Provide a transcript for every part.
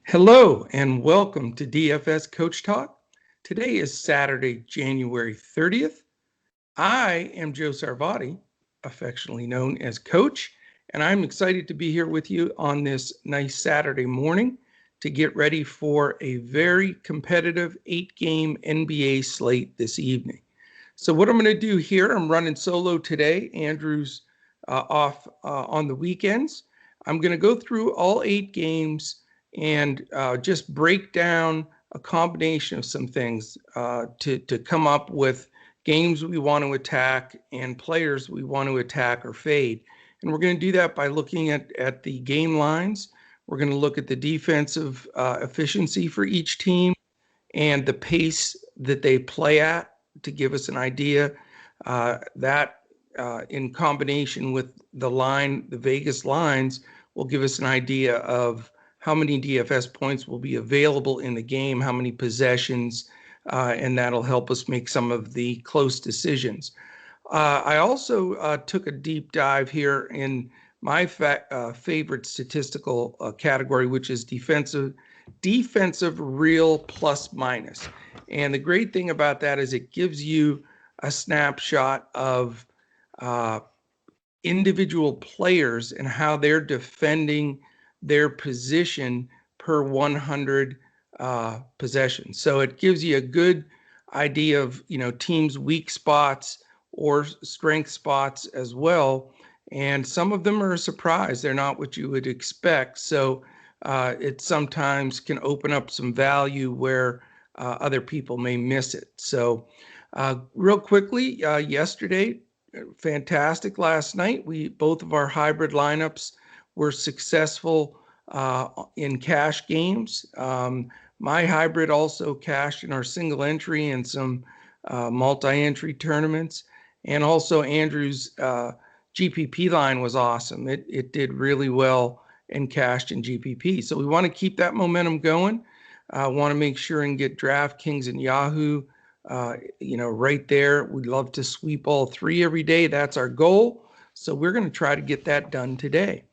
Hello and welcome to DFS Coach Talk. Today is Saturday, January 30th. I am Joe Sarvati, affectionately known as Coach, and I'm excited to be here with you on this nice Saturday morning to get ready for a very competitive 8-game NBA slate this evening. So what I'm going to do here, I'm running solo today. Andrew's off on the weekends. I'm going to go through all 8 games and just break down a combination of some things to come up with games we want to attack and players we want to attack or fade. And we're going to do that by looking at the game lines. We're going to look at the defensive efficiency for each team and the pace that they play at to give us an idea. That in combination with the Vegas lines, will give us an idea of how many DFS points will be available in the game, how many possessions, and that'll help us make some of the close decisions. I also took a deep dive here in my favorite statistical category, which is defensive real plus minus. And the great thing about that is it gives you a snapshot of individual players and how they're defending their position per 100 possessions. So it gives you a good idea of teams' weak spots or strength spots as well. And some of them are a surprise. They're not what you would expect. So it sometimes can open up some value where other people may miss it. So real quickly, yesterday, fantastic last night. Both of our hybrid lineups were successful in cash games. My hybrid also cashed in our single entry and some multi-entry tournaments. And also Andrew's GPP line was awesome. It did really well and cashed in GPP. So we want to keep that momentum going. Want to make sure and get Draftkings and Yahoo right there. We'd love to sweep all 3 every day. That's our goal. So we're going to try to get that done today.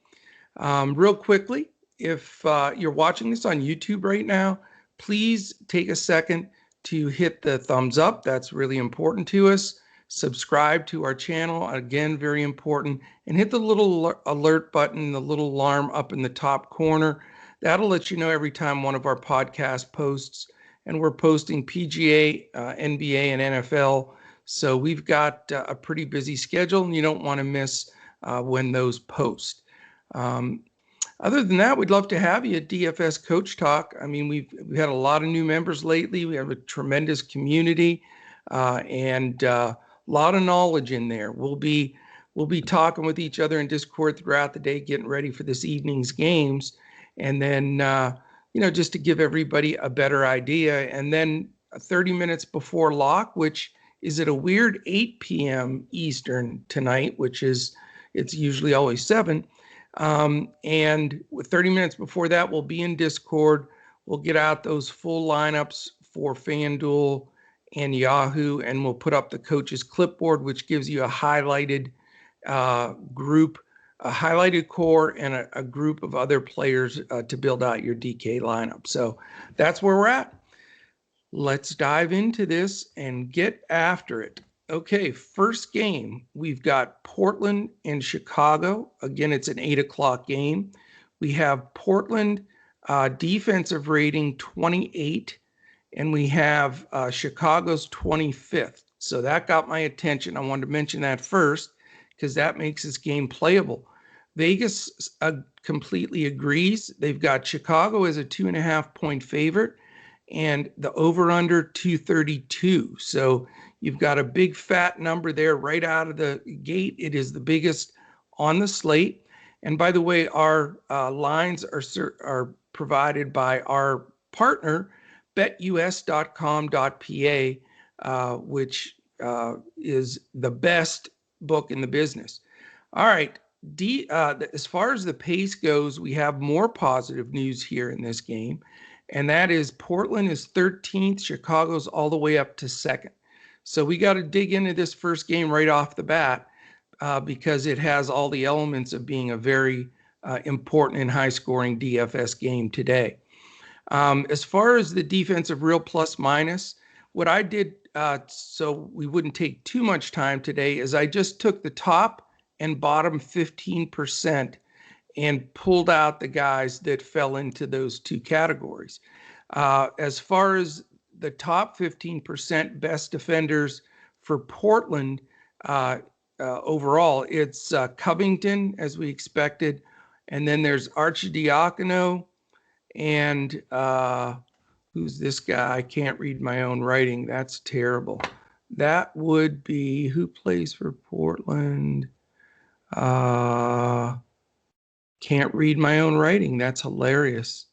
Real quickly, if you're watching this on YouTube right now, please take a second to hit the thumbs up. That's really important to us. Subscribe to our channel, again, very important. And hit the little alert button, the little alarm up in the top corner. That'll let you know every time one of our podcast posts. And we're posting PGA, NBA, and NFL. So we've got a pretty busy schedule, and you don't want to miss when those post. Other than that, we'd love to have you at DFS Coach Talk. I mean, we've had a lot of new members lately. We have a tremendous community and a lot of knowledge in there. We'll be talking with each other in Discord throughout the day, getting ready for this evening's games, and then just to give everybody a better idea. And then 30 minutes before lock, which is at a weird 8 p.m. Eastern tonight, it's usually always 7. And with 30 minutes before that, we'll be in Discord. We'll get out those full lineups for FanDuel and Yahoo, and we'll put up the coach's clipboard, which gives you a highlighted group, a highlighted core, and a group of other players to build out your DK lineup. So that's where we're at. Let's dive into this and get after it. Okay, first game, we've got Portland and Chicago. Again, it's an 8 o'clock game. We have Portland defensive rating 28, and we have Chicago's 25th. So that got my attention. I wanted to mention that first because that makes this game playable. Vegas completely agrees. They've got Chicago as a 2.5-point favorite and the over-under 232. So you've got a big fat number there right out of the gate. It is the biggest on the slate. And by the way, our lines are provided by our partner, BetUS.com.pa, which is the best book in the business. All right. As far as the pace goes, we have more positive news here in this game, and that is Portland is 13th, Chicago's all the way up to 2nd. So we got to dig into this first game right off the bat because it has all the elements of being a very important and high-scoring DFS game today. As far as the defensive real plus minus, what I did so we wouldn't take too much time today is I just took the top and bottom 15% and pulled out the guys that fell into those two categories. As far as the top 15% best defenders for Portland overall, it's Covington, as we expected, and then there's Arcidiacono, and who's this guy? I can't read my own writing. That's terrible. That would be, who plays for Portland? Can't read my own writing. That's hilarious.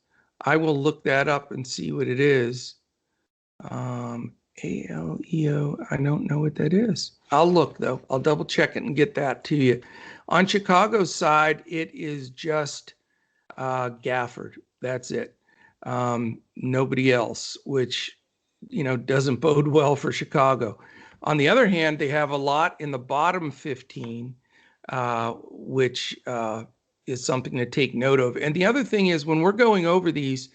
I will look that up and see what it is. ALEO, I don't know what that is. I'll look though. I'll double check it and get that to you. On Chicago's side, it is just Gafford. That's it. Nobody else, which, doesn't bode well for Chicago. On the other hand, they have a lot in the bottom 15, which is something to take note of. And the other thing is, when we're going over these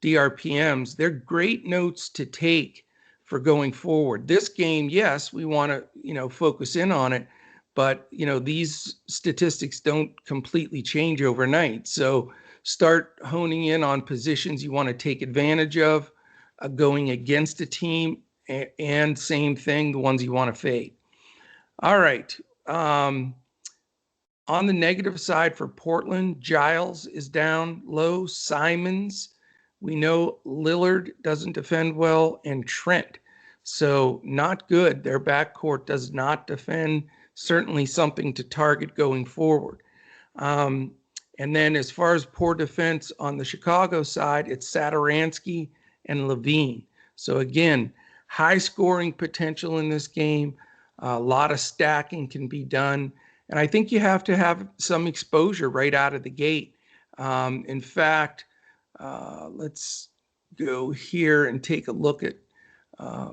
DRPMs, they're great notes to take for going forward. This game, yes, we want to, focus in on it, but, these statistics don't completely change overnight. So start honing in on positions you want to take advantage of going against a team, and same thing, the ones you want to fade. All right. On the negative side for Portland, Giles is down low. Simons, we know Lillard doesn't defend well, and Trent. So not good. Their backcourt does not defend. Certainly something to target going forward. And then as far as poor defense on the Chicago side, it's Satoransky and Levine. So again, high scoring potential in this game. A lot of stacking can be done. And I think you have to have some exposure right out of the gate. In fact, let's go here and take a look at a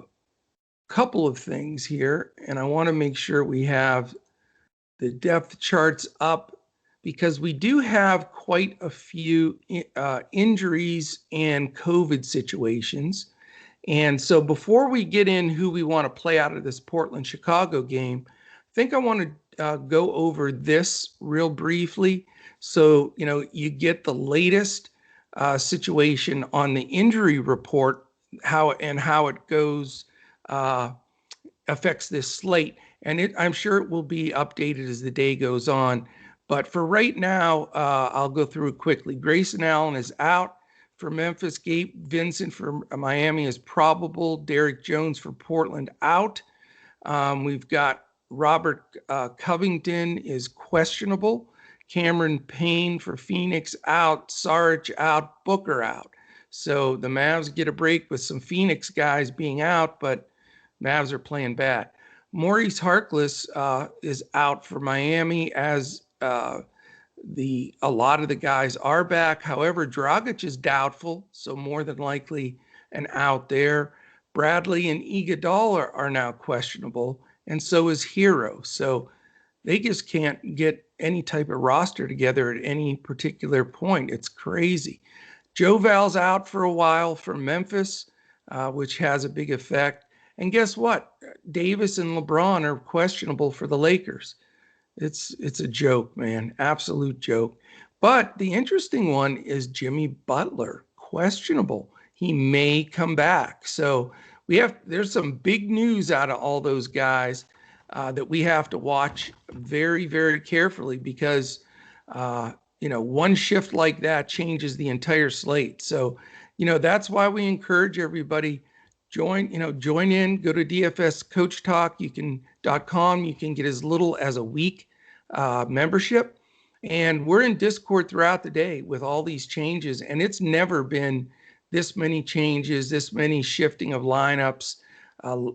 couple of things here. And I want to make sure we have the depth charts up, because we do have quite a few injuries and COVID situations. And so before we get in who we want to play out of this Portland-Chicago game, I think I want to go over this real briefly. So, you get the latest situation on the injury report, how it goes, affects this slate. And I'm sure it will be updated as the day goes on. But for right now, I'll go through it quickly. Grayson Allen is out for Memphis. Gabe Vincent for Miami is probable. Derek Jones for Portland out. We've got Robert Covington is questionable. Cameron Payne for Phoenix out. Saric out. Booker out. So the Mavs get a break with some Phoenix guys being out, but Mavs are playing bad. Maurice Harkless is out for Miami, as a lot of the guys are back. However, Dragic is doubtful, so more than likely an out there. Bradley and Iguodala are now questionable, and so is Hero. So they just can't get any type of roster together at any particular point. It's crazy. Joe Val's out for a while for Memphis, which has a big effect. And guess what? Davis and LeBron are questionable for the Lakers. It's a joke, man. Absolute joke. But the interesting one is Jimmy Butler, questionable. He may come back. So there's some big news out of all those guys that we have to watch very, very carefully, because one shift like that changes the entire slate. So, that's why we encourage everybody, join in, go to DFS CoachTalk.com. You can get as little as a week membership. And we're in Discord throughout the day with all these changes. And it's never been this many changes, this many shifting of lineups,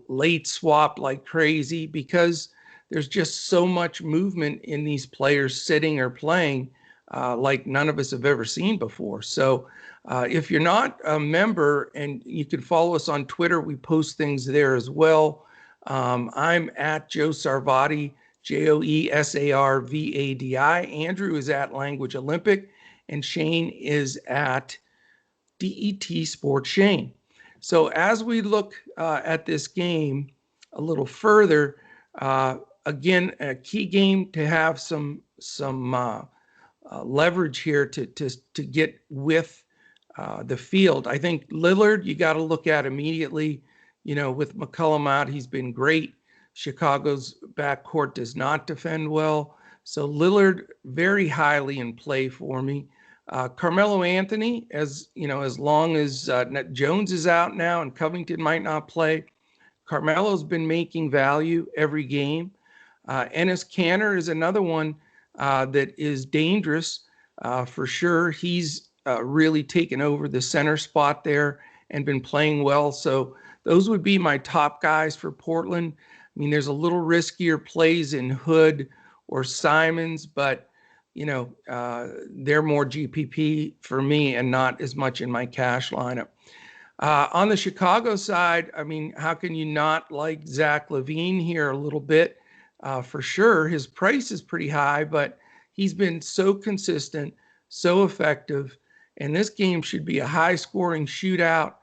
late swap like crazy, because there's just so much movement in these players sitting or playing like none of us have ever seen before. So if you're not a member, and you can follow us on Twitter, we post things there as well. I'm at Joe Sarvadi, JoeSarvadi. Andrew is at Language Olympic, and Shane is at DET Sports Shane. So as we look at this game a little further, again, a key game to have some leverage here to get with the field. I think Lillard, you got to look at immediately. With McCollum out, he's been great. Chicago's backcourt does not defend well. So Lillard very highly in play for me. Carmelo Anthony, as long as Jones is out now and Covington might not play, Carmelo's been making value every game. Enes Kanter is another one that is dangerous for sure. He's really taken over the center spot there and been playing well. So those would be my top guys for Portland. I mean, there's a little riskier plays in Hood or Simons, but they're more GPP for me and not as much in my cash lineup. On the Chicago side, I mean, how can you not like Zach LaVine here a little bit? For sure, his price is pretty high, but he's been so consistent, so effective, and this game should be a high-scoring shootout.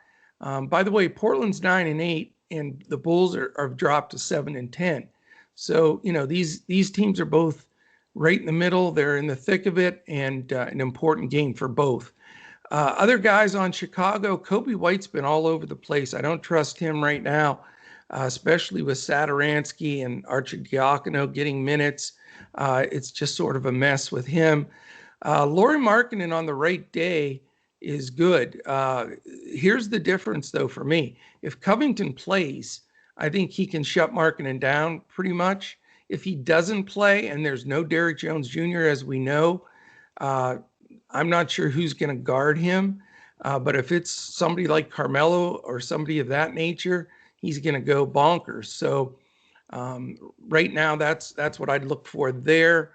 By the way, Portland's 9-8, and the Bulls are dropped to 7-10. So these teams are both right in the middle. They're in the thick of it, and an important game for both. Other guys on Chicago, Kobe White's been all over the place. I don't trust him right now, especially with Satoransky and Arcidiacono getting minutes. It's just sort of a mess with him. Lauri Markkanen on the right day is good. Here's the difference, though, for me. If Covington plays, I think he can shut Markkanen down pretty much. If he doesn't play and there's no Derrick Jones Jr., as we know, I'm not sure who's going to guard him. But if it's somebody like Carmelo or somebody of that nature, he's going to go bonkers. So right now, that's what I'd look for there.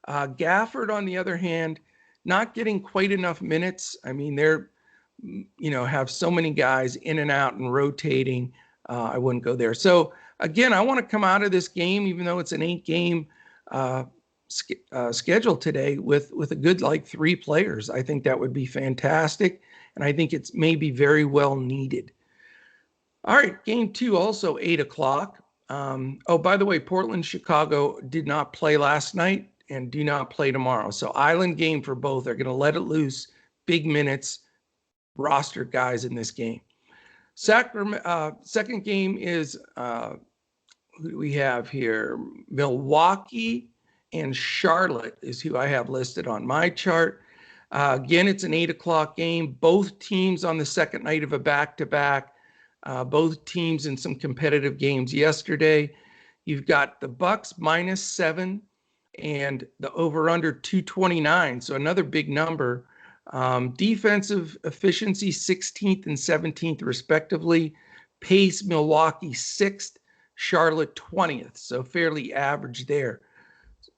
Gafford, on the other hand, not getting quite enough minutes. I mean, they're, have so many guys in and out and rotating. I wouldn't go there. So again, I want to come out of this game, even though it's an 8-game schedule today, with a good 3 players. I think that would be fantastic, and I think it's maybe very well needed. All right, game 2 also 8 o'clock. By the way, Portland, Chicago did not play last night and do not play tomorrow. So island game for both. They're going to let it loose, big minutes, roster guys in this game. Second game is, who do we have here? Milwaukee and Charlotte is who I have listed on my chart. Again, it's an 8 o'clock game. Both teams on the second night of a back-to-back. Both teams in some competitive games yesterday. You've got the Bucks -7 and the over-under 229, so another big number. Defensive efficiency 16th and 17th respectively. Pace, Milwaukee 6th, Charlotte 20th, so fairly average there.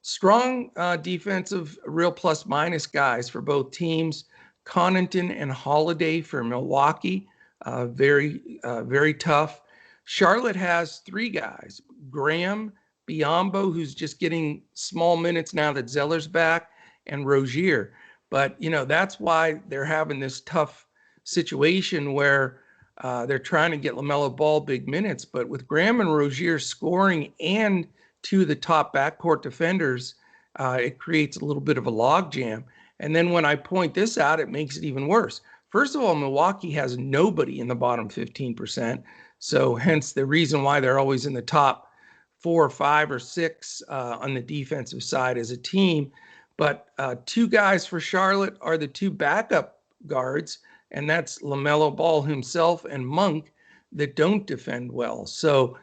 Strong defensive real plus-minus guys for both teams. Connaughton and Holiday for Milwaukee, very tough. Charlotte has 3 guys, Graham, Biyombo, who's just getting small minutes now that Zeller's back, and Rozier. But, that's why they're having this tough situation where they're trying to get LaMelo Ball big minutes. But with Graham and Rozier scoring and 2 of the top backcourt defenders, it creates a little bit of a logjam. And then when I point this out, it makes it even worse. First of all, Milwaukee has nobody in the bottom 15%. So hence the reason why they're always in the top 4 or 5 or 6 on the defensive side as a team. But 2 guys for Charlotte are the 2 backup guards, and that's LaMelo Ball himself and Monk, that don't defend well. So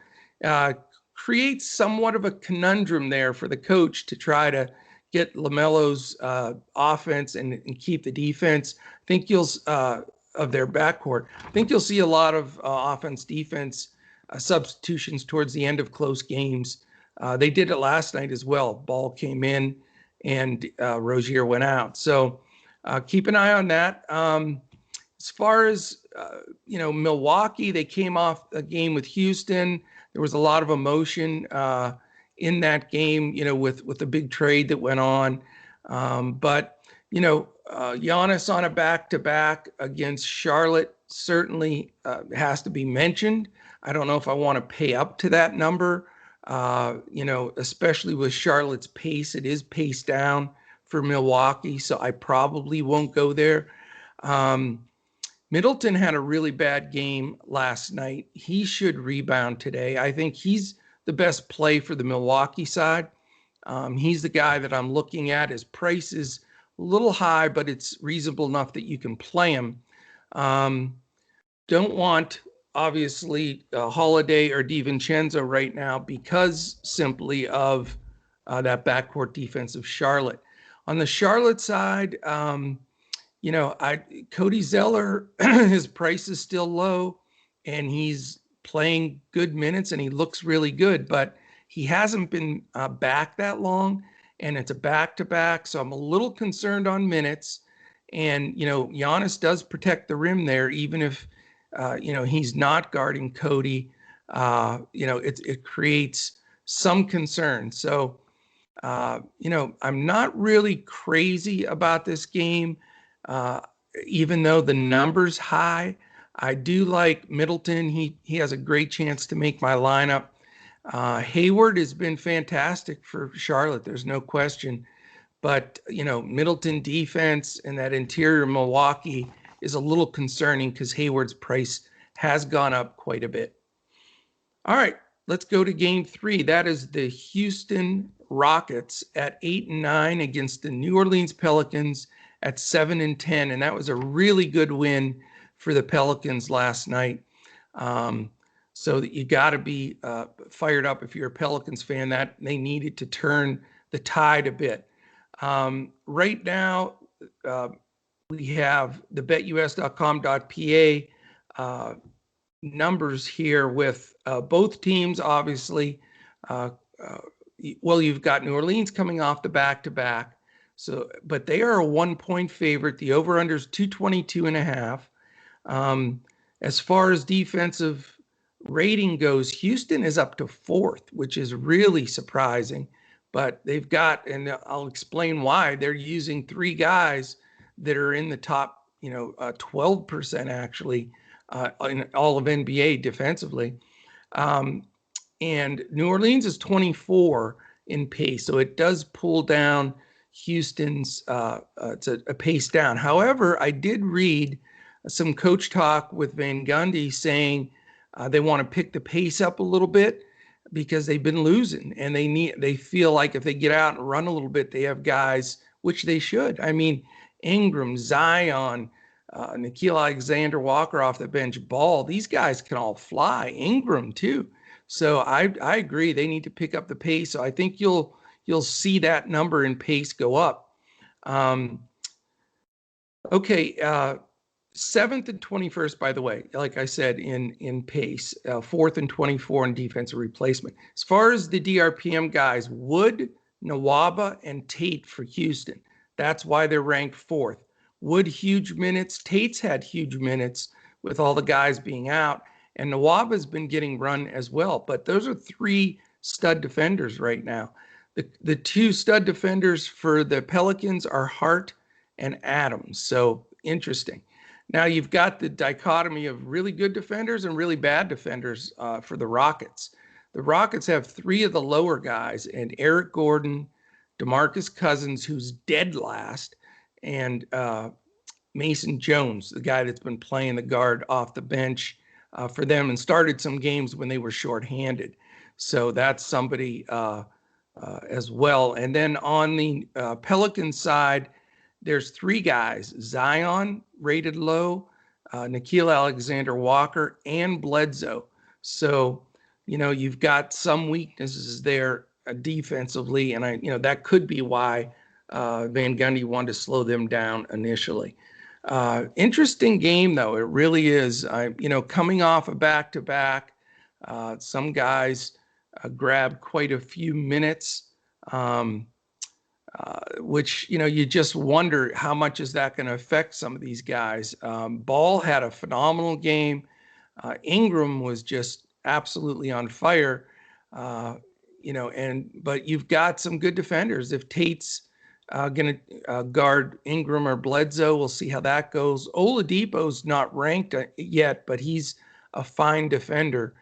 creates somewhat of a conundrum there for the coach to try to get LaMelo's offense and keep the defense. I think of their backcourt. I think you'll see a lot of offense-defense substitutions towards the end of close games. They did it last night as well. Ball came in and Rozier went out. So keep an eye on that. As far as, Milwaukee, they came off a game with Houston. There was a lot of emotion in that game, with the big trade that went on. But, Giannis on a back-to-back against Charlotte certainly has to be mentioned. I don't know if I want to pay up to that number, especially with Charlotte's pace. It is paced down for Milwaukee, so I probably won't go there. Middleton had a really bad game last night. He should rebound today. I think he's the best play for the Milwaukee side. He's the guy that I'm looking at. His price is a little high, but it's reasonable enough that you can play him. Don't want, obviously, Holiday or DiVincenzo right now because simply of that backcourt defense of Charlotte. On the Charlotte side, Cody Zeller, his price is still low, and he's playing good minutes, and he looks really good, but he hasn't been back that long, and it's a back-to-back, so I'm a little concerned on minutes. And, Giannis does protect the rim there, even if, he's not guarding Cody. It creates some concern. So, I'm not really crazy about this game, even though the number's high. I do like Middleton. He has a great chance to make my lineup. Hayward has been fantastic for Charlotte. There's no question. But, Middleton defense and that interior Milwaukee is a little concerning because Hayward's price has gone up quite a bit. All right, let's go to game 3. That is the Houston Rockets at 8-9 against the New Orleans Pelicans at 7-10. And that was a really good win for the Pelicans last night. So that you got to be fired up if you're a Pelicans fan. That they needed to turn the tide a bit. Right now, we have the BetUS.com.pa numbers here with both teams, obviously. You've got New Orleans coming off the back-to-back, but they are a 1-point favorite. The over-under is 222.5. As far as defensive rating goes, Houston is up to 4th, which is really surprising. But they've got, and I'll explain why, they're using 3 guys that are in the top, 12% actually in all of NBA defensively. And New Orleans is 24 in pace, so it does pull down Houston's it's a pace down. However, I did read some coach talk with Van Gundy saying they want to pick the pace up a little bit because they've been losing, and they feel like if they get out and run a little bit, they have guys, which they should. I mean, Ingram, Zion, Nickeil Alexander-Walker off the bench, Ball, these guys can all fly. Ingram too. So I agree they need to pick up the pace. So I think you'll see that number in pace go up. Okay, 7th and 21st, by the way, like I said, in pace, 4th and 24 in defensive replacement. As far as the DRPM guys, Wood, Nwaba, and Tate for Houston. That's why they're ranked 4th. Wood, huge minutes. Tate's had huge minutes with all the guys being out. And Nwaba's been getting run as well. But those are 3 stud defenders right now. The 2 stud defenders for the Pelicans are Hart and Adams. So interesting. Now you've got the dichotomy of really good defenders and really bad defenders for the Rockets. The Rockets have 3 of the lower guys, and Eric Gordon, DeMarcus Cousins, who's dead last, and Mason Jones, the guy that's been playing the guard off the bench for them and started some games when they were shorthanded. So that's somebody as well. And then on the Pelican side, there's 3 guys: Zion, rated low, Nickeil Alexander-Walker, and Bledsoe. So, you've got some weaknesses there defensively, and that could be why Van Gundy wanted to slow them down initially. Interesting game, though. It really is. Coming off a back-to-back, some guys grabbed quite a few minutes, which, you just wonder how much is that going to affect some of these guys. Ball had a phenomenal game. Ingram was just absolutely on fire, but you've got some good defenders. If Tate's going to guard Ingram or Bledsoe. We'll see how that goes. Oladipo's not ranked yet, but he's a fine defender.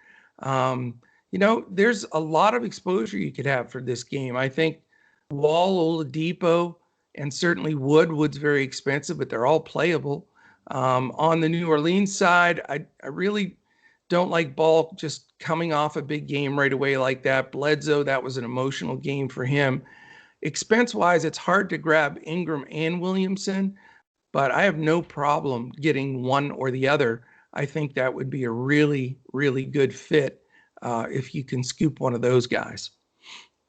There's a lot of exposure you could have for this game. I think Wall, Oladipo, and certainly Wood's very expensive, but they're all playable. On the New Orleans side, I really don't like Ball just coming off a big game right away like that. Bledsoe, that was an emotional game for him. Expense-wise, it's hard to grab Ingram and Williamson, but I have no problem getting one or the other. I think that would be a really, really good fit if you can scoop one of those guys.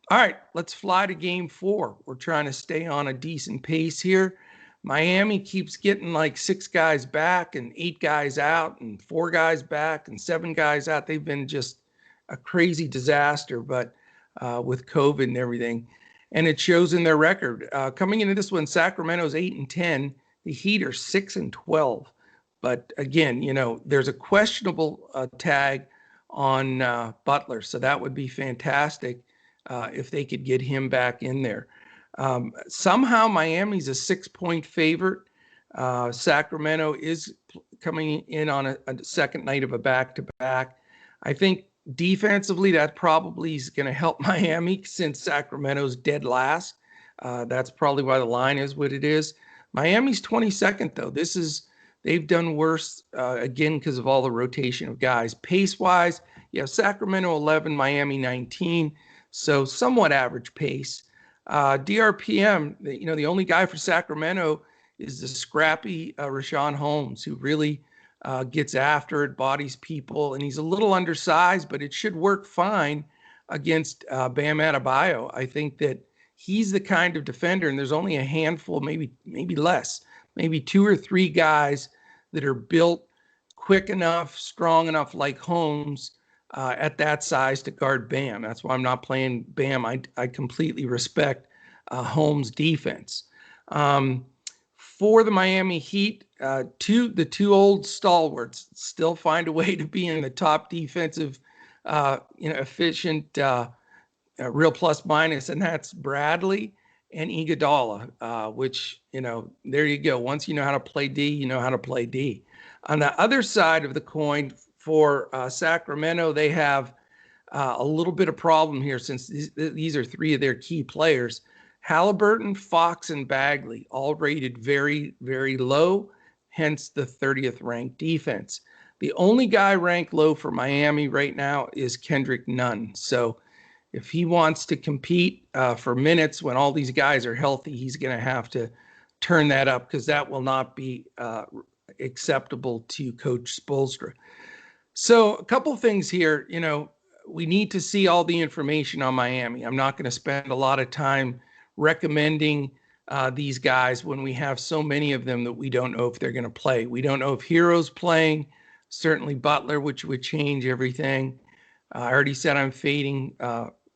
All right, let's fly to game 4. We're trying to stay on a decent pace here. Miami keeps getting like 6 guys back and 8 guys out and 4 guys back and 7 guys out. They've been just a crazy disaster, but with COVID and everything. And it shows in their record. Coming into this one, Sacramento's 8-10. The Heat are 6-12. But again, there's a questionable tag on Butler, so that would be fantastic if they could get him back in there. Somehow Miami's a 6-point favorite. Sacramento is coming in on a second night of a back-to-back. I think defensively, that probably is going to help Miami since Sacramento's dead last. That's probably why the line is what it is. Miami's 22nd, though. They've done worse, again, because of all the rotation of guys. Pace-wise, Sacramento 11, Miami 19, so somewhat average pace. DRPM, the only guy for Sacramento is the scrappy Richaun Holmes, who really gets after it, bodies people, and he's a little undersized, but it should work fine against Bam Adebayo. I think that he's the kind of defender, and there's only a handful, maybe less, maybe 2 or 3 guys that are built quick enough, strong enough like Holmes at that size to guard Bam. That's why I'm not playing Bam. I completely respect Holmes' defense. For the Miami Heat, the two old stalwarts still find a way to be in the top defensive, efficient, real plus minus, and that's Bradley and Iguodala, which, there you go. Once you know how to play D, you know how to play D. On the other side of the coin for Sacramento, they have a little bit of problem here since these are 3 of their key players. Halliburton, Fox, and Bagley all rated very, very low, hence the 30th ranked defense. The only guy ranked low for Miami right now is Kendrick Nunn. So if he wants to compete for minutes when all these guys are healthy, he's going to have to turn that up because that will not be acceptable to Coach Spoelstra. So a couple things here, we need to see all the information on Miami. I'm not going to spend a lot of time recommending these guys when we have so many of them that we don't know if they're going to play. We don't know if Hero's playing, certainly Butler, which would change everything. I already said I'm fading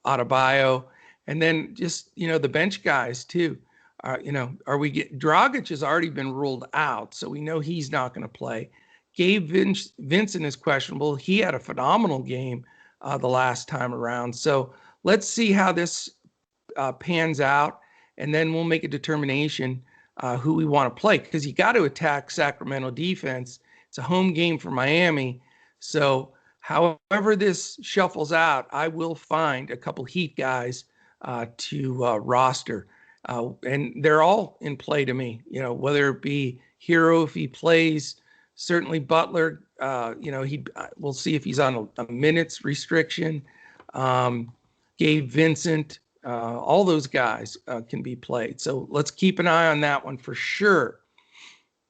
Adebayo. And then just, the bench guys too. Dragic has already been ruled out, so we know he's not going to play. Gabe Vincent is questionable. He had a phenomenal game the last time around. So let's see how this pans out, and then we'll make a determination who we want to play, because you got to attack Sacramento defense. It's a home game for Miami. So however this shuffles out, I will find a couple Heat guys to roster. And they're all in play to me, whether it be Hero if he plays, certainly Butler, we'll see if he's on a minutes restriction. Gabe Vincent, all those guys can be played. So let's keep an eye on that one for sure.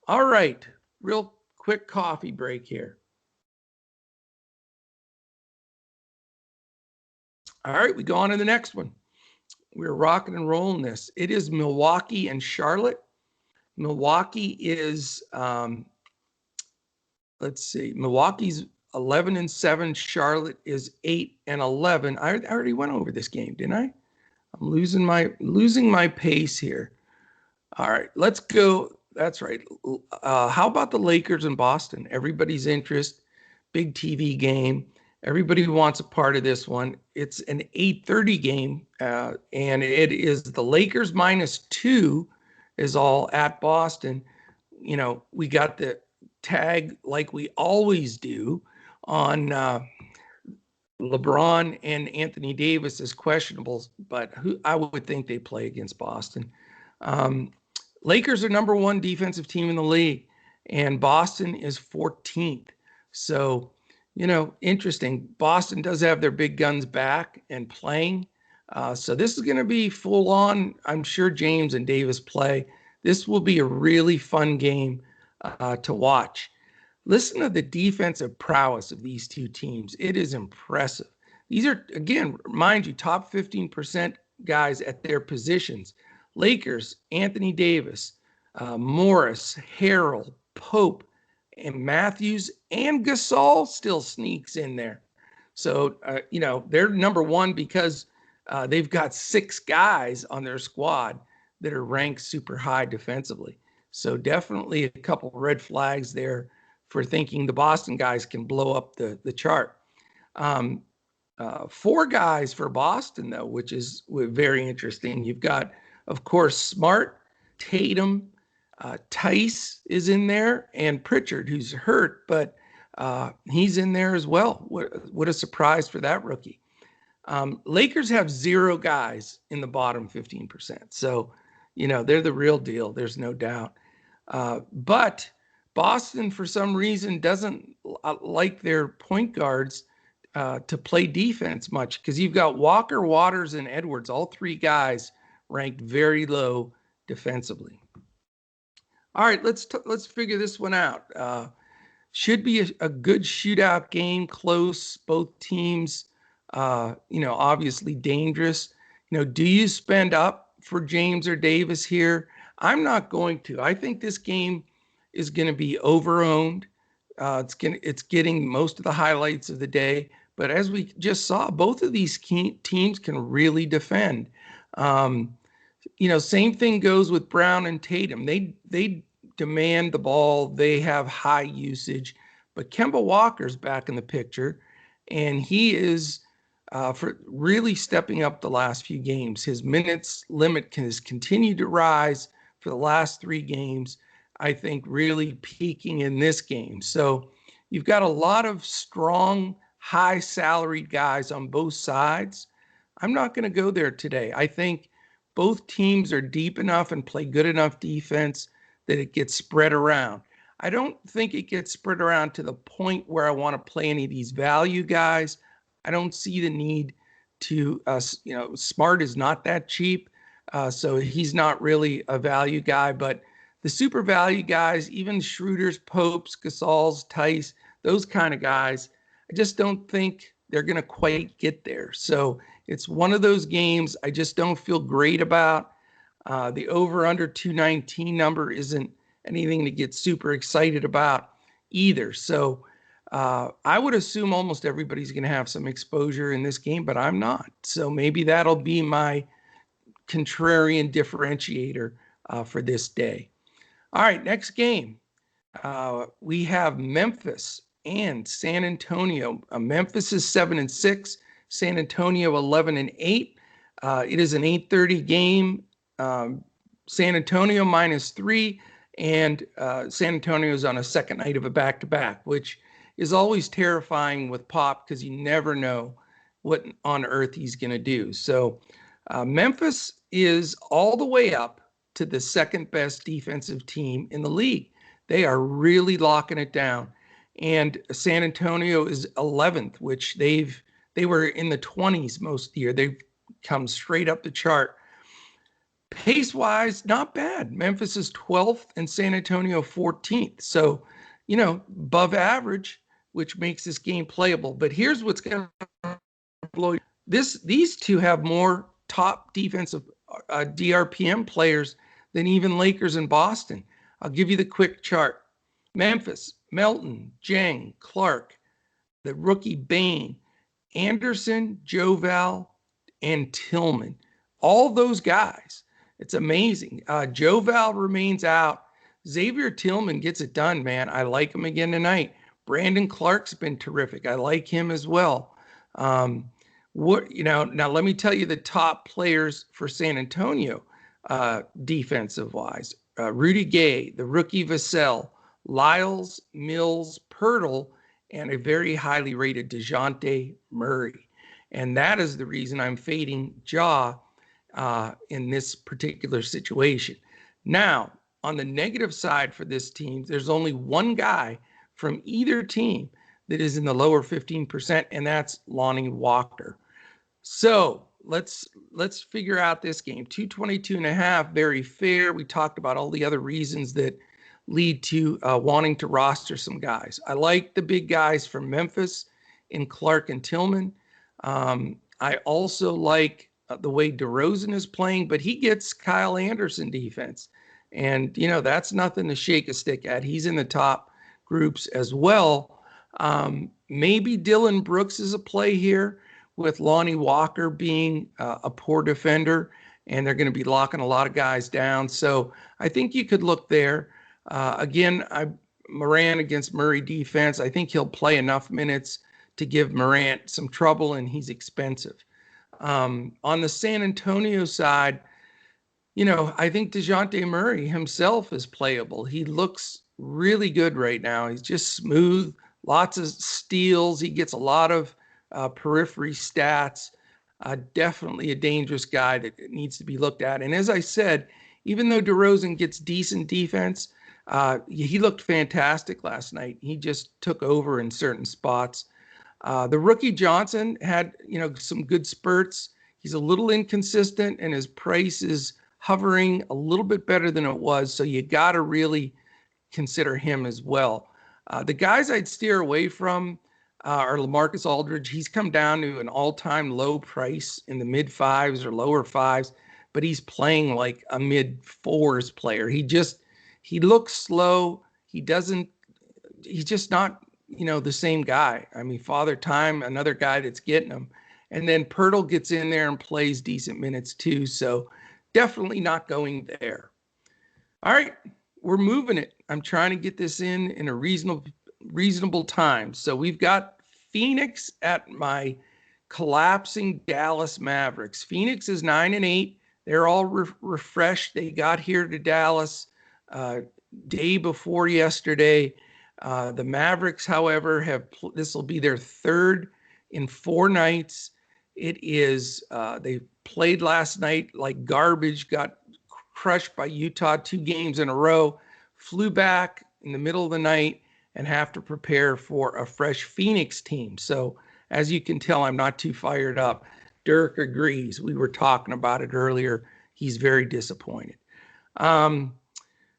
All right, real quick coffee break here. All right, we go on to the next one. We're rocking and rolling this. It is Milwaukee and Charlotte. Milwaukee is, Milwaukee's 11-7. Charlotte is 8-11. I already went over this game, didn't I? I'm losing my pace here. All right, let's go. That's right. How about the Lakers in Boston? Everybody's interest, big TV game. Everybody wants a part of this one. It's an 8:30 game, and it is the Lakers -2 is all at Boston. We got the tag like we always do on LeBron and Anthony Davis as questionables, but I would think they play against Boston. Lakers are number one defensive team in the league, and Boston is 14th. So, interesting. Boston does have their big guns back and playing. So this is going to be full on. I'm sure James and Davis play. This will be a really fun game to watch. Listen to the defensive prowess of these two teams. It is impressive. These are, again, mind you, top 15% guys at their positions. Lakers, Anthony Davis, Morris, Harrell, Pope, and Matthews, and Gasol still sneaks in there. So, they're number one because they've got 6 guys on their squad that are ranked super high defensively. So definitely a couple red flags there for thinking the Boston guys can blow up the chart. 4 guys for Boston, though, which is very interesting. You've got, of course, Smart, Tatum, Tice is in there, and Pritchard, who's hurt, but he's in there as well. What a surprise for that rookie. Lakers have 0 guys in the bottom 15%. So, they're the real deal. There's no doubt. But Boston, for some reason, doesn't like their point guards to play defense much because you've got Walker, Waters, and Edwards, all 3 guys ranked very low defensively. All right, let's figure this one out. Should be a good shootout game, close. Both teams, obviously dangerous. Do you spend up for James or Davis here? I'm not going to. I think this game is going to be over-owned. It's getting most of the highlights of the day. But as we just saw, both of these teams can really defend. Same thing goes with Brown and Tatum. They demand the ball. They have high usage. But Kemba Walker's back in the picture, and he is for really stepping up the last few games. His minutes limit has continued to rise for the last 3 games. I think really peaking in this game. So you've got a lot of strong, high salaried guys on both sides. I'm not going to go there today. I think both teams are deep enough and play good enough defense that it gets spread around. I don't think it gets spread around to the point where I want to play any of these value guys. I don't see the need to, Smart is not that cheap. So he's not really a value guy, but the super value guys, even Schroeder's, Popes, Gasol's, Tice, those kind of guys, I just don't think they're going to quite get there. So it's one of those games I just don't feel great about. The over-under 219 number isn't anything to get super excited about either. So I would assume almost everybody's going to have some exposure in this game, but I'm not. So maybe that'll be my contrarian differentiator for this day. All right, next game. We have Memphis and San Antonio. Memphis is 7-6, San Antonio 11-8. It is an 8:30 game. San Antonio -3, and San Antonio is on a second night of a back-to-back, which is always terrifying with Pop because you never know what on earth he's going to do. So Memphis is all the way up to the second best defensive team in the league. They are really locking it down. And San Antonio is 11th, which they were in the 20s most of the year. They've come straight up the chart. Pace-wise, not bad. Memphis is 12th and San Antonio 14th. So, above average, which makes this game playable. But here's what's going to blow you. These two have more top defensive DRPM players than even Lakers and Boston. I'll give you the quick chart. Memphis, Melton, Jang, Clark, the rookie Bain, Anderson, Joval, and Tillman. All those guys. It's amazing. Joval remains out. Xavier Tillman gets it done, man. I like him again tonight. Brandon Clark's been terrific. I like him as well. Now let me tell you the top players for San Antonio, defensive wise. Rudy Gay, the rookie Vassell, Lyles, Mills, Pirtle, and a very highly rated DeJounte Murray. And that is the reason I'm fading Ja in this particular situation. Now, on the negative side for this team, there's only one guy from either team that is in the lower 15%, and that's Lonnie Walker. So let's figure out this game. 222.5, very fair. We talked about all the other reasons that lead to wanting to roster some guys. I like the big guys from Memphis in Clark and Tillman. I also like the way DeRozan is playing, but he gets Kyle Anderson defense. And, that's nothing to shake a stick at. He's in the top groups as well. Maybe Dylan Brooks is a play here with Lonnie Walker being a poor defender, and they're going to be locking a lot of guys down. So I think you could look there. Morant against Murray defense, I think he'll play enough minutes to give Morant some trouble, and he's expensive. On the San Antonio side, I think DeJounte Murray himself is playable. He looks really good right now. He's just smooth, lots of steals. He gets a lot of periphery stats. Definitely a dangerous guy that needs to be looked at. And as I said, even though DeRozan gets decent defense, he looked fantastic last night. He just took over in certain spots. The rookie Johnson had, some good spurts. He's a little inconsistent, and his price is hovering a little bit better than it was. So you got to really consider him as well. The guys I'd steer away from are LaMarcus Aldridge. He's come down to an all-time low price in the mid-5s or lower 5s, but he's playing like a mid-4s player. He looks slow. He's just not, the same guy. I mean, Father Time, another guy that's getting him. And then Pirtle gets in there and plays decent minutes too. So definitely not going there. All right, we're moving it. I'm trying to get this in a reasonable time. So we've got Phoenix at my collapsing Dallas Mavericks. Phoenix is 9-8. They're all refreshed. They got here to Dallas day before yesterday. The Mavericks, however, this will be their third in 4 nights. It is, they played last night like garbage, got crushed by Utah 2 games in a row, flew back in the middle of the night, and have to prepare for a fresh Phoenix team. So as you can tell, I'm not too fired up. Dirk agrees. We were talking about it earlier. He's very disappointed.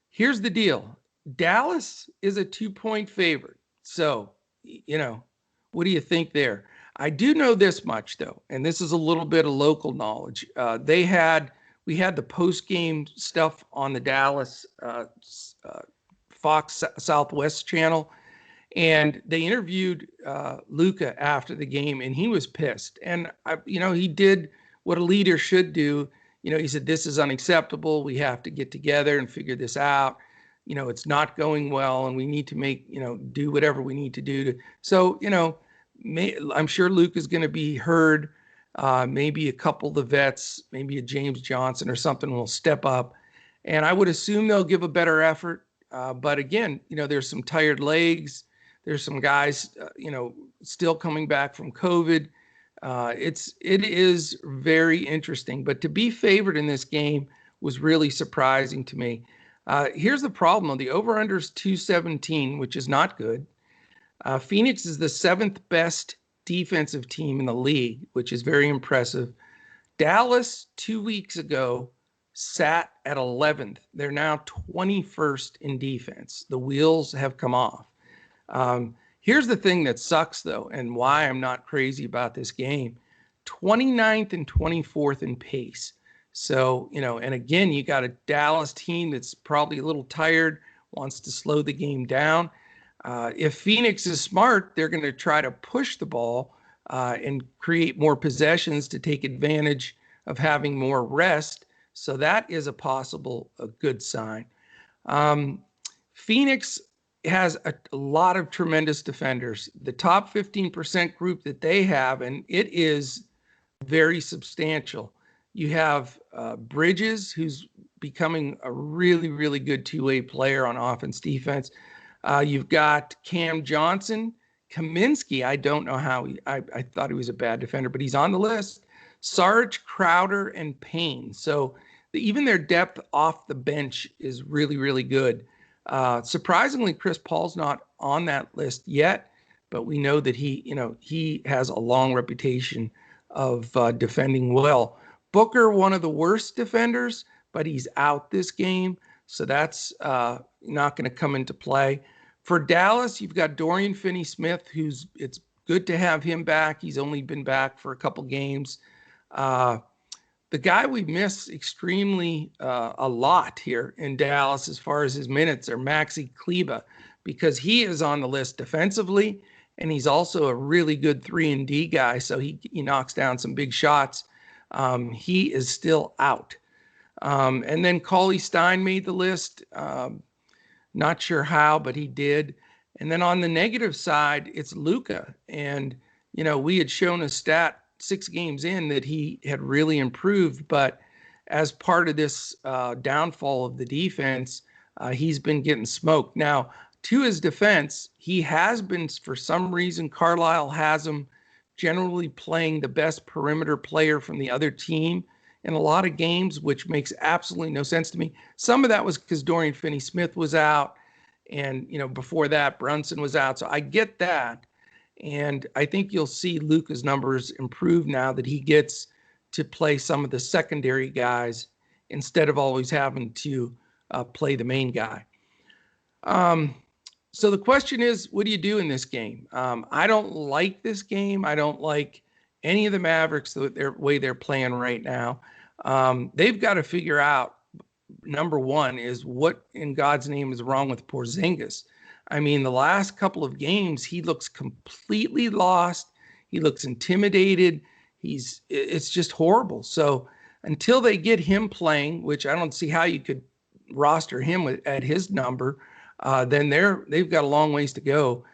Here's the deal. Dallas is a 2-point favorite. So, what do you think there? I do know this much, though, and this is a little bit of local knowledge. We had the post-game stuff on the Dallas Fox Southwest channel, and they interviewed Luka after the game, and he was pissed. And he did what a leader should do. He said, "This is unacceptable. We have to get together and figure this out. It's not going well, and we need to do whatever we need to do." So, I'm sure Luke is going to be heard. Maybe a couple of the vets, maybe a James Johnson or something will step up. And I would assume they'll give a better effort. But again, there's some tired legs. There's some guys, still coming back from COVID. It is very interesting. But to be favored in this game was really surprising to me. Here's the problem, though. The over-under is 217, which is not good. Phoenix is the 7th best defensive team in the league, which is very impressive. Dallas 2 weeks ago sat at 11th. They're now 21st in defense. The wheels have come off. Here's the thing that sucks, though, and why I'm not crazy about this game. 29th and 24th in pace. So, and again, you got a Dallas team that's probably a little tired, wants to slow the game down. If Phoenix is smart, they're going to try to push the ball and create more possessions to take advantage of having more rest. So that is a good sign. Phoenix has a lot of tremendous defenders. The top 15% group that they have, and it is very substantial. You have Bridges, who's becoming a really, really good two-way player on offense, defense. You've got Cam Johnson. Kaminsky, I don't know how I thought he was a bad defender, but he's on the list. Sarge, Crowder, and Payne. So even their depth off the bench is really, really good. Surprisingly, Chris Paul's not on that list yet, but we know that he has a long reputation of defending well. Booker, one of the worst defenders, but he's out this game, so that's not going to come into play. For Dallas, you've got Dorian Finney-Smith, it's good to have him back. He's only been back for a couple games. The guy we miss extremely a lot here in Dallas as far as his minutes are Maxi Kleber, because he is on the list defensively, and he's also a really good 3-and-D guy, so he knocks down some big shots. He is still out. And then Cauley Stein made the list. Not sure how, but he did. And then on the negative side, it's Luka. And, we had shown a stat 6 games in that he had really improved, but as part of this downfall of the defense, he's been getting smoked. Now, to his defense, he has been, for some reason, Carlisle has him generally playing the best perimeter player from the other team in a lot of games, which makes absolutely no sense to me. Some of that was because Dorian Finney-Smith was out, and before that, Brunson was out. So I get that. And I think you'll see Luka's numbers improve now that he gets to play some of the secondary guys instead of always having to play the main guy. So the question is, what do you do in this game? I don't like this game. I don't like any of the Mavericks the way they're playing right now. They've got to figure out, number one, is what in God's name is wrong with Porzingis. I mean, the last couple of games, he looks completely lost. He looks intimidated. It's just horrible. So until they get him playing, which I don't see how you could roster him at his number, then they've got a long ways to go.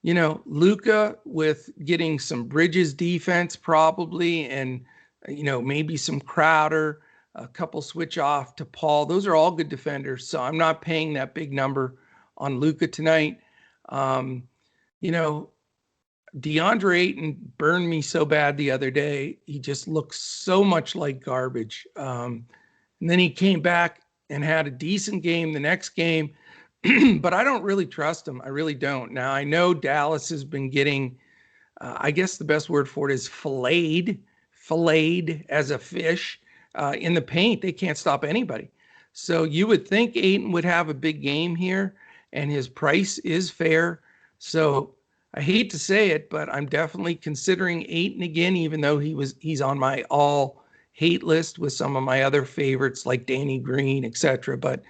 Luka with getting some Bridges defense probably, and maybe some Crowder, a couple switch off to Paul. Those are all good defenders. So I'm not paying that big number on Luka tonight. DeAndre Ayton burned me so bad the other day. He just looks so much like garbage. And then he came back and had a decent game the next game, but I don't really trust him. I really don't. Now, I know Dallas has been getting, I guess the best word for it is filleted as a fish in the paint. They can't stop anybody. So you would think Ayton would have a big game here, and his price is fair. So I hate to say it, but I'm definitely considering Ayton again, even though he's on my all hate list with some of my other favorites like Danny Green, etc. But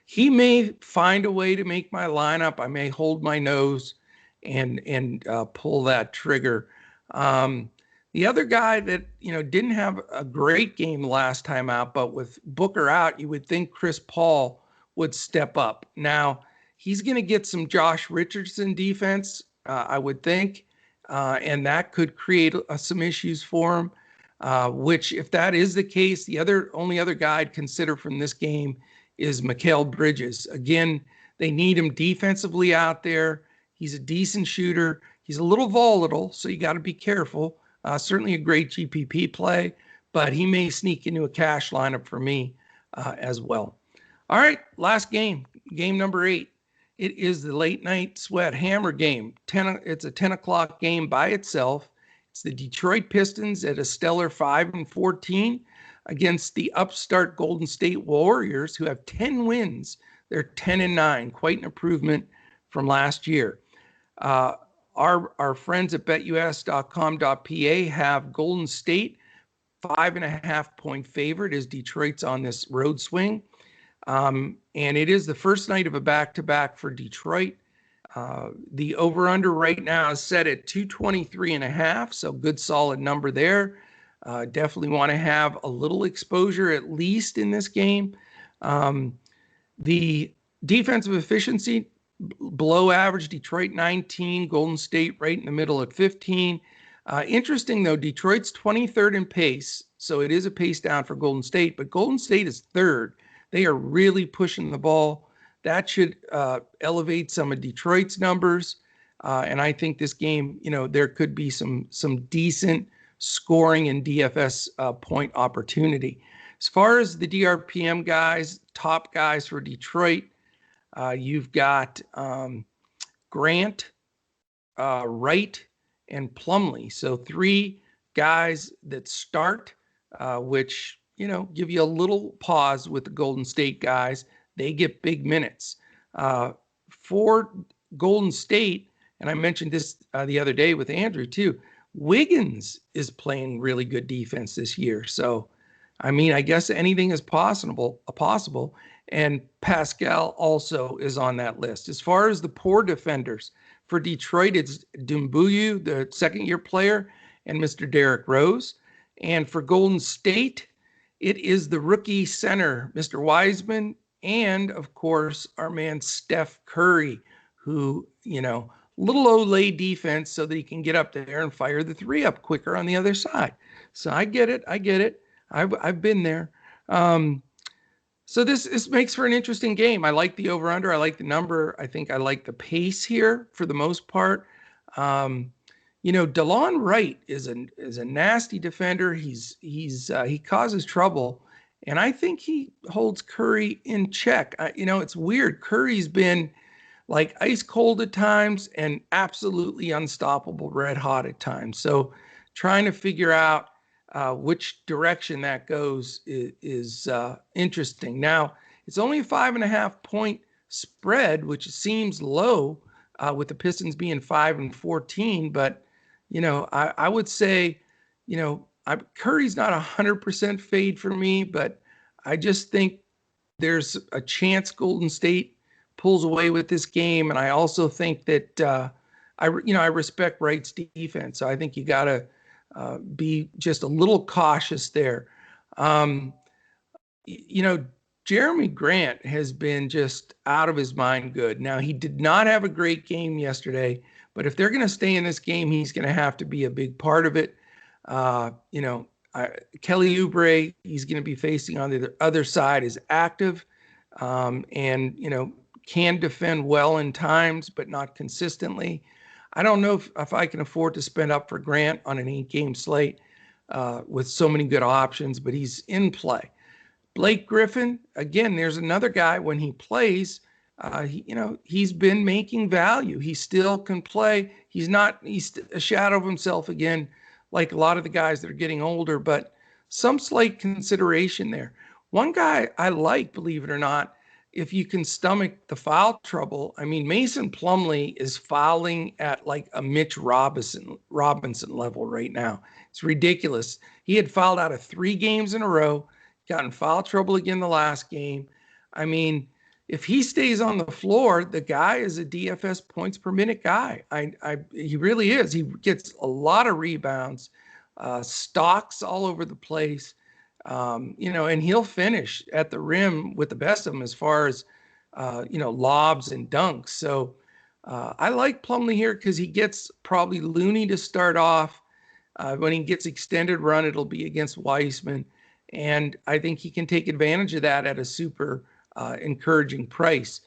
he may find a way to make my lineup. I may hold my nose and pull that trigger. The other guy that didn't have a great game last time out, but with Booker out, you would think Chris Paul would step up. Now he's going to get some Josh Richardson defense, I would think, and that could create some issues for him. Which, if that is the case, the only other guy I'd consider from this game is Mikal Bridges. Again, they need him defensively out there. He's a decent shooter. He's a little volatile, so you got to be careful. Certainly a great GPP play, but he may sneak into a cash lineup for me as well. All right, last game number 8. It is the late night sweat hammer game. It's a 10 o'clock game by itself. It's the Detroit Pistons at a stellar 5-14 against the upstart Golden State Warriors, who have 10 wins. They're 10-9, quite an improvement from last year. Our friends at BetUS.com.pa have Golden State 5.5-point favorite as Detroit's on this road swing. And it is the first night of a back-to-back for Detroit. The over-under right now is set at 223.5, so good solid number there. Definitely want to have a little exposure at least in this game. The Defensive efficiency, below average. Detroit 19, Golden State right in the middle at 15. Interesting though, Detroit's 23rd in pace, so it is a pace down for Golden State, but Golden State is third. They are really pushing the ball. That should elevate some of Detroit's numbers. And I think this game, there could be some decent scoring and DFS point opportunity. As far as the DRPM guys, top guys for Detroit, you've got Grant, Wright, and Plumlee. So three guys that start, which, give you a little pause with the Golden State guys. They get big minutes. For Golden State, and I mentioned this the other day with Andrew too, Wiggins is playing really good defense this year. So, I mean, I guess anything is possible. And Pascal also is on that list. As far as the poor defenders, for Detroit, it's Dumbuyu, the second-year player, and Mr. Derrick Rose. And for Golden State, it is the rookie center, Mr. Wiseman, and, of course, our man Steph Curry, who, little Olay defense so that he can get up there and fire the three up quicker on the other side. So I get it. I've been there. So this makes for an interesting game. I like the over/under. I like the number. I think I like the pace here for the most part. DeLon Wright is a nasty defender. He causes trouble, and I think he holds Curry in check. It's weird. Curry's been like ice cold at times and absolutely unstoppable, red hot at times. So trying to figure out which direction that goes is interesting. Now, it's only a 5.5 point spread, which seems low with the Pistons being 5-14. But, I would say, Curry's not 100% fade for me, but I just think there's a chance Golden State pulls away with this game. And I also think that, I respect Wright's defense. So I think you got to be just a little cautious there. Jeremy Grant has been just out of his mind good. Now, he did not have a great game yesterday, but if they're going to stay in this game, he's going to have to be a big part of it. Kelly Oubre, he's going to be facing on the other side, is active and, can defend well in times, but not consistently. I don't know if I can afford to spend up for Grant on an 8-game slate with so many good options, but he's in play. Blake Griffin, again, there's another guy when he plays, he's been making value. He still can play. He's a shadow of himself again, like a lot of the guys that are getting older, but some slight consideration there. One guy I like, believe it or not, if you can stomach the foul trouble, I mean, Mason Plumlee is fouling at like a Mitch Robinson level right now. It's ridiculous. He had fouled out of 3 games in a row, got in foul trouble again the last game. I mean, if he stays on the floor, the guy is a DFS points per minute guy. He really is. He gets a lot of rebounds, stocks all over the place. And he'll finish at the rim with the best of them as far as, lobs and dunks. So I like Plumlee here because he gets probably Looney to start off. When he gets extended run, it'll be against Wiseman. And I think he can take advantage of that at a super encouraging price.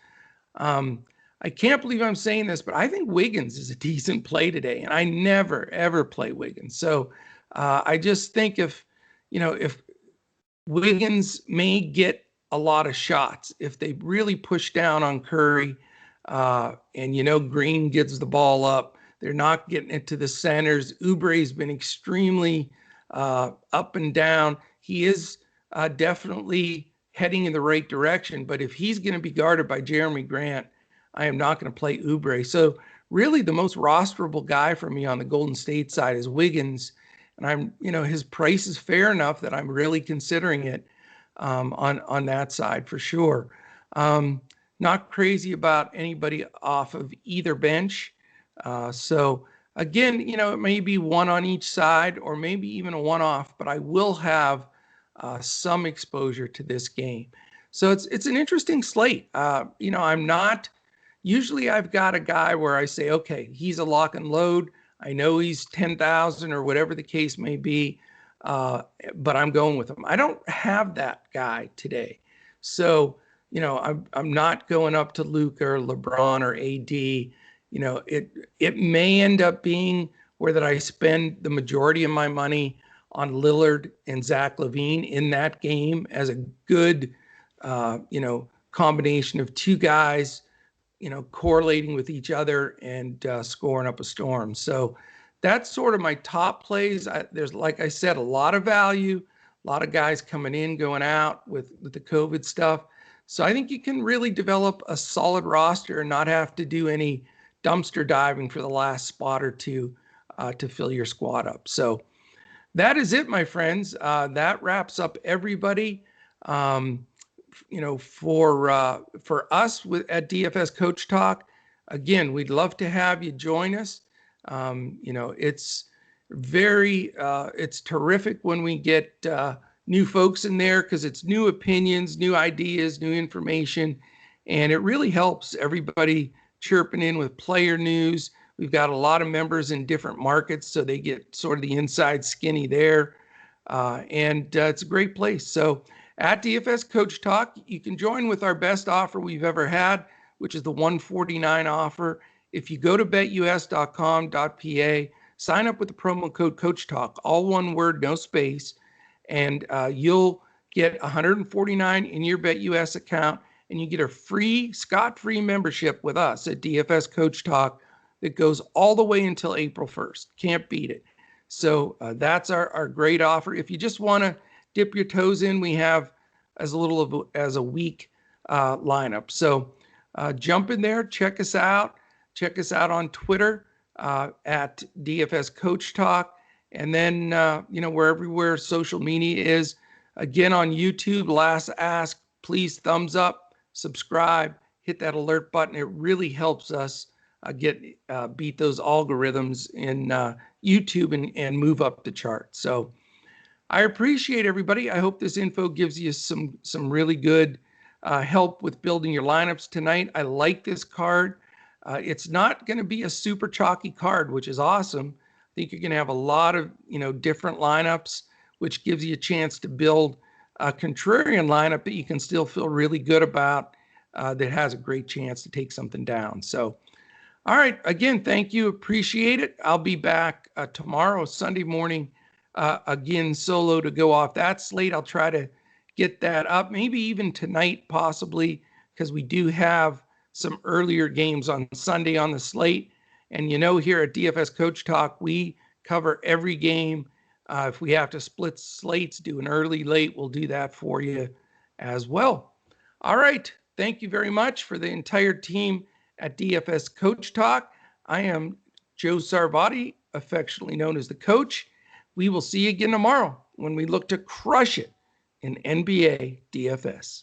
I can't believe I'm saying this, but I think Wiggins is a decent play today. And I never, ever play Wiggins. So I just think if Wiggins may get a lot of shots if they really push down on Curry and, Green gives the ball up. They're not getting it to the centers. Oubre's been extremely up and down. He is definitely heading in the right direction, but if he's going to be guarded by Jeremy Grant, I am not going to play Oubre. So really the most rosterable guy for me on the Golden State side is Wiggins. And his price is fair enough that I'm really considering it on that side for sure. Not crazy about anybody off of either bench. So again, it may be one on each side or maybe even a one-off, but I will have some exposure to this game. So it's an interesting slate. I'm not usually I've got a guy where I say, okay, he's a lock and load. I know he's 10,000 or whatever the case may be, but I'm going with him. I don't have that guy today. So, I'm not going up to Luka or LeBron or AD. It may end up being where that I spend the majority of my money on Lillard and Zach LaVine in that game as a good, combination of two guys, correlating with each other and scoring up a storm. So that's sort of my top plays. There's, like I said, a lot of value, a lot of guys coming in, going out with the COVID stuff. So I think you can really develop a solid roster and not have to do any dumpster diving for the last spot or two to fill your squad up. So that is it, my friends. That wraps up everybody. For us at DFS Coach Talk, again, we'd love to have you join us. It's it's terrific when we get new folks in there because it's new opinions, new ideas, new information, and it really helps everybody chirping in with player news. We've got a lot of members in different markets, so they get sort of the inside skinny there, and it's a great place. So at DFS Coach Talk, you can join with our best offer we've ever had, which is the $149 offer. If you go to betus.com.pa, sign up with the promo code Coach Talk, all one word, no space, and you'll get $149 in your BetUS account, and you get a free, scot-free membership with us at DFS Coach Talk that goes all the way until April 1st. Can't beat it. So that's our great offer. If you just want to dip your toes in, we have as little as a week lineup. So jump in there, check us out. Check us out on Twitter at DFS Coach Talk. And then, wherever social media is. Again, on YouTube, last ask, please thumbs up, subscribe, hit that alert button. It really helps us beat those algorithms in YouTube and move up the chart. So I appreciate everybody. I hope this info gives you some really good help with building your lineups tonight. I like this card. It's not going to be a super chalky card, which is awesome. I think you're going to have a lot of different lineups, which gives you a chance to build a contrarian lineup that you can still feel really good about, that has a great chance to take something down. So, all right. Again, thank you. Appreciate it. I'll be back tomorrow, Sunday morning, again, solo to go off that slate. I'll try to get that up, maybe even tonight, possibly, because we do have some earlier games on Sunday on the slate. And here at DFS Coach Talk, we cover every game. If we have to split slates, do an early, late, we'll do that for you as well. All right. Thank you very much for the entire team at DFS Coach Talk. I am Joe Sarvati, affectionately known as the Coach. We will see you again tomorrow when we look to crush it in NBA DFS.